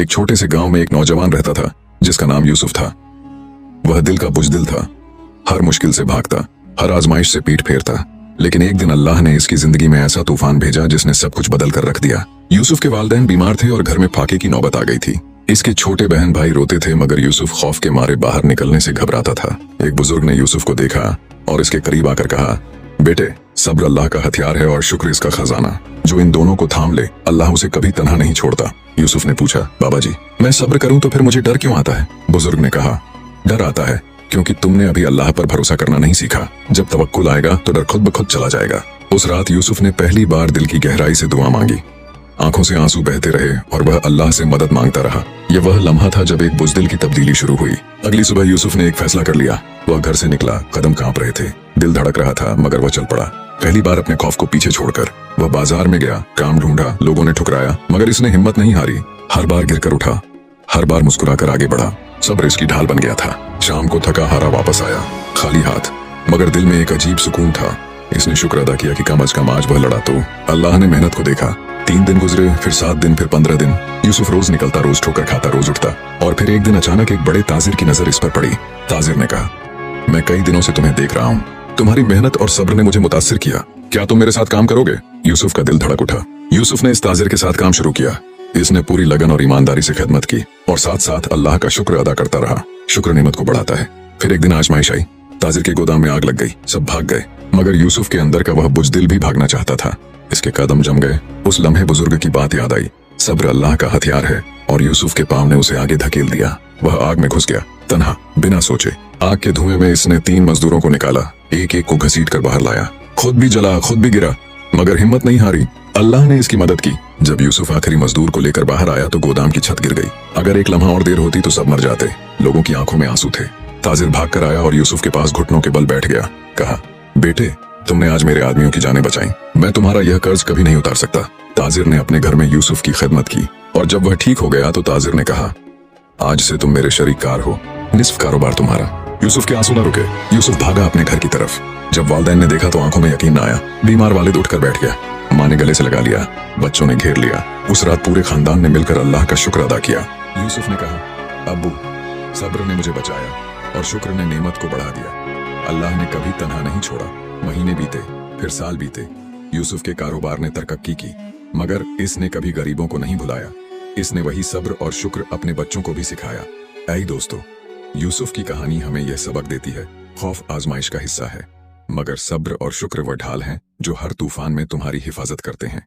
एक छोटे से गांव में एक नौजवान रहता था जिसका नाम यूसुफ था। वह दिल का बुजदिल था, हर मुश्किल से भागता, हर आजमाइश से पीठ फेरता। लेकिन एक दिन अल्लाह ने इसकी जिंदगी में ऐसा तूफान भेजा जिसने सब कुछ बदल कर रख दिया। यूसुफ के वालिदैन बीमार थे और घर में फाके की नौबत आ गई थी। इसके छोटे बहन भाई रोते थे, मगर यूसुफ खौफ के मारे बाहर निकलने से घबराता था। एक बुजुर्ग ने यूसुफ को देखा और इसके करीब आकर कहा, बेटे, सब्र अल्लाह का हथियार है और शुक्र इसका खजाना। जो इन दोनों को थाम ले, अल्लाह उसे कभी तन्हा नहीं छोड़ता। यूसुफ ने पूछा, बाबा जी, मैं सब्र करूं तो फिर मुझे डर क्यों आता है? बुजुर्ग ने कहा, डर आता है क्योंकि तुमने अभी अल्लाह पर भरोसा करना नहीं सीखा। जब तवक्कुल आएगा तो डर खुद ब खुद चला जाएगा। उस रात यूसुफ ने पहली बार दिल की गहराई से दुआ मांगी। आंखों से आंसू बहते रहे और वह अल्लाह से मदद मांगता रहा। यह वह लम्हा था जब एक बुजदिल की तब्दीली शुरू हुई। अगली सुबह यूसुफ ने एक फैसला कर लिया। वह घर से निकला, कदम कांप रहे थे, दिल धड़क रहा था, मगर वह चल पड़ा। पहली बार अपने खौफ को पीछे छोड़कर वह बाजार में गया, काम ढूंढा, लोगों ने ठुकराया, मगर इसने हिम्मत नहीं हारी। हर बार गिरकर उठा, हर बार मुस्कुराकर आगे बढ़ा। सब्र इसकी ढाल बन गया था। शाम को थका हारा वापस आया, खाली हाथ, मगर दिल में एक अजीब सुकून था। इसने शुक्र अदा किया कि कम अज कम आज वह लड़ा तो। अल्लाह ने मेहनत को देखा। 3 दिन गुजरे, फिर 7 दिन, फिर 15 दिन। यूसुफ रोज निकलता, रोज ठोकर खाता, रोज उठता। और फिर एक दिन अचानक एक बड़े ताजिर की नजर इस पर पड़ी। ताजिर ने कहा, मैं कई दिनों से तुम्हें देख रहा हूँ। तुम्हारी मेहनत और सब्र ने मुझे मुतासिर किया। क्या तुम मेरे साथ काम करोगे? यूसुफ का दिल धड़क उठा। यूसुफ ने इस ताजिर के साथ काम शुरू किया। इसने पूरी लगन और ईमानदारी से खिदमत की और साथ साथ अल्लाह का शुक्र अदा करता रहा। शुक्र नेमत को बढ़ाता है। फिर एक दिन आजमाइश आई। ताजिर के गोदाम में आग लग गई, सब भाग गए, मगर यूसुफ के अंदर का वह बुजदिल भी भागना चाहता था। इसके कदम जम गए। उस लम्हे बुजुर्ग की बात याद आई। सब्र अल्लाह का हथियार है, और यूसुफ के पांव ने उसे आगे धकेल दिया। वह आग में घुस गया, तन्हा, बिना सोचे। आग के धुएं में इसने 3 मजदूरों को निकाला, एक एक को घसीट कर बाहर लाया। खुद भी जला, खुद भी गिरा, मगर हिम्मत नहीं हारी। अल्लाह ने इसकी मदद की। जब यूसुफ आखिरी मजदूर को लेकर बाहर आया तो गोदाम की छत गिर गई। अगर एक लम्हा और देर होती तो सब मर जाते। लोगों की आंखों में आंसू थे। ताजिर भाग कर आया और यूसुफ के पास घुटनों के बल बैठ गया। कहा, बेटे, तुमने आज मेरे आदमियों की जानें बचाई। मैं तुम्हारा यह कर्ज कभी नहीं उतार सकता। ताजिर ने अपने घर में यूसुफ की खिदमत की और जब वह ठीक हो गया तो ताजिर ने कहा, आज से तुम मेरे शरीककार हो, निस्फ कारोबार तुम्हारा। यूसुफ के आंसू न रुके। यूसुफ भागा अपने घर की तरफ। जब वालिदैन ने देखा तो आंखों में यकीन न आया। बीमार वालिद उठकर बैठ गया। माँ ने गले से लगा लिया, बच्चों ने घेर लिया। उस रात पूरे खानदान ने मिलकर अल्लाह का शुक्र अदा किया। यूसुफ ने कहा, अब्बू, सब्र ने मुझे बचाया और शुक्र ने नेमत को बढ़ा दिया। अल्लाह ने कभी तन्हा नहीं छोड़ा। महीने बीते, फिर साल बीते। यूसुफ के कारोबार ने तरक्की की, मगर इसने कभी गरीबों को नहीं भुलाया। इसने वही सब्र और शुक्र अपने बच्चों को भी सिखाया। ऐ दोस्तों, यूसुफ की कहानी हमें यह सबक देती है, खौफ आजमाइश का हिस्सा है, मगर सब्र और शुक्र वह ढाल हैं जो हर तूफान में तुम्हारी हिफाजत करते हैं।